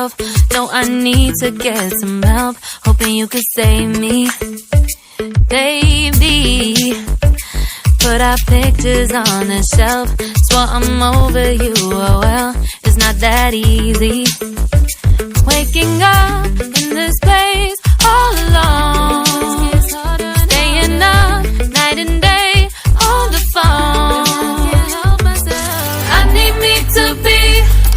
myself. No, I need to get some help. Hoping you could save me, baby. Put our pictures on the shelf. Swore I'm over you, oh well, it's not that easy. Waking up in this place all alone, staying up night and day on the phone. I need me to be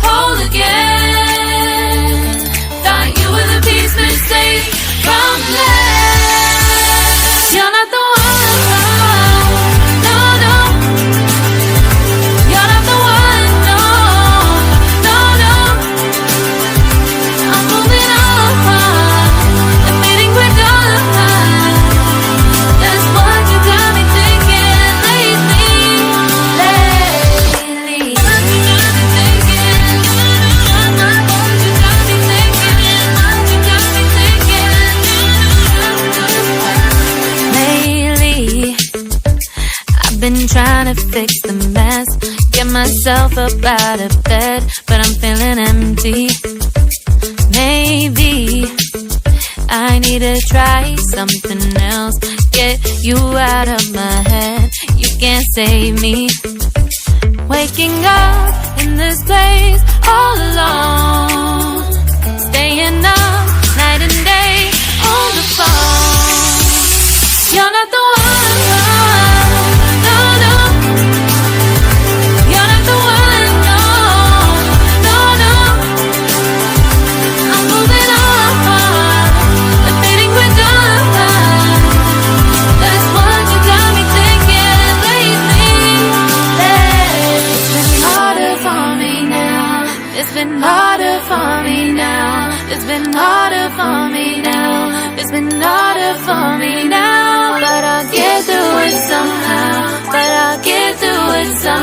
whole again. Thought you were the piece missing from last. You're not the one. Been trying to fix the mess, get myself up out of bed, but I'm feeling empty. Maybe I need to try something else. Get you out of my head, you can't save me. Waking up in this place all alone, staying up night and day on the phone. You're not the one. It's been harder for me now. It's been harder for me now. It's been harder for me now. But I'll get through it somehow. But I'll get through it somehow.